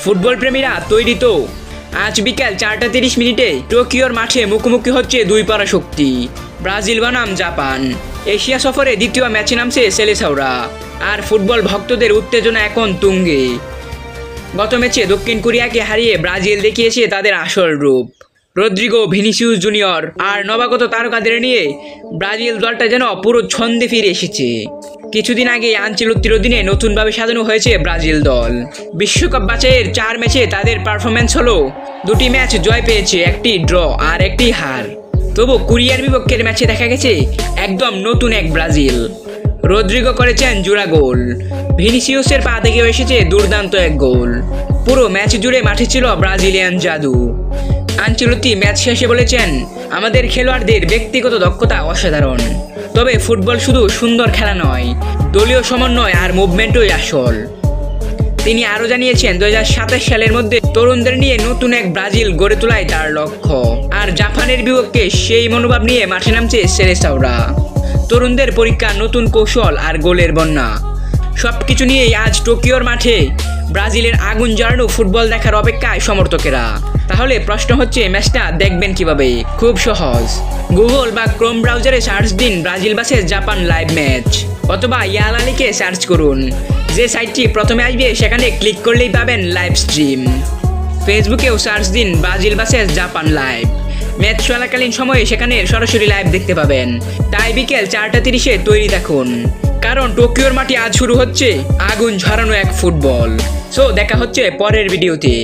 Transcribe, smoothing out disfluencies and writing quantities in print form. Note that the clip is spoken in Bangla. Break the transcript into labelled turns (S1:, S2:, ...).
S1: ফুটবল প্রেমীরা তৈরি তো? আজ বিকেল 4:30 টোকিওর মাঠে মুখোমুখি হচ্ছে দুই পরাশক্তি, ব্রাজিল বনাম জাপান। এশিয়া সফরে দ্বিতীয় ম্যাচে নামছে সেলেসাওরা, আর ফুটবল ভক্তদের উত্তেজনা এখন তুঙ্গে। গত ম্যাচে দক্ষিণ কোরিয়াকে হারিয়ে ব্রাজিল দেখিয়েছে তাদের আসল রূপ। রদ্রিগো, ভিনিসিয়াস জুনিয়র আর নবাগত তারকাদের নিয়ে ব্রাজিল দলটা যেন পুরো ছন্দে ফিরে এসেছে। কিছুদিন আগে আনচেলত্তির অধীনে নতুনভাবে সাজানো হয়েছে ব্রাজিল দল। বিশ্বকাপ বাছাইয়ের 4 ম্যাচে তাদের পারফরম্যান্স হলো 2টি ম্যাচ জয় পেয়েছে, 1টি ড্র আর 1টি হার। তবু কোরিয়ার বিপক্ষের ম্যাচে দেখা গেছে একদম নতুন এক ব্রাজিল। রদ্রিগো করেছেন জোড়া গোল, ভিনিসিয়াসের পা থেকেও এসেছে দুর্দান্ত এক গোল। পুরো ম্যাচ জুড়ে মাঠে ছিল ব্রাজিলিয়ান জাদু। আনচেলত্তি ম্যাচ শেষে বলেছেন, আমাদের খেলোয়াড়দের ব্যক্তিগত দক্ষতা অসাধারণ, তবে ফুটবল শুধু সুন্দর খেলা নয়, দলীয় সমন্বয় আর মুভমেন্টই আসল। তিনি আরও জানিয়েছেন 2027 সালের মধ্যে তরুণদের নিয়ে নতুন এক ব্রাজিল গড়ে তোলাই তার লক্ষ্য। আর জাপানের বিপক্ষে সেই মনোভাব নিয়ে মাঠে নামছে সেলেসাওরা। তরুণদের পরীক্ষা, নতুন কৌশল আর গোলের বন্যা, সবকিছু নিয়েই আজ টোকিওর মাঠে ব্রাজিলের আগুন জ্বালানো ফুটবল দেখার অপেক্ষায় সমর্থকেরা। তাহলে প্রশ্ন হচ্ছে, ম্যাচটা দেখবেন কিভাবে? খুব সহজ, গুগল বা ক্রোম ব্রাউজারে সার্চ দিন Brazil versus Japan live match, অথবা ইয়ালা লিখে সার্চ করুন। যে সাইটটি প্রথমে আসবে সেখানে ক্লিক করলেই পাবেন লাইভ স্ট্রিম। ফেসবুকেও সার্চ দিন Brazil versus Japan live. Match চলাকালীন সময়ে সেখানে সরাসরি লাইভ দেখতে পাবেন। তাই বিকেল 4:30 তৈরি থাকুন, কারণ টোকিওর মাঠে আজ শুরু হচ্ছে আগুন ঝরানো এক ফুটবল। সো দেখা হচ্ছে পরের ভিডিওতে।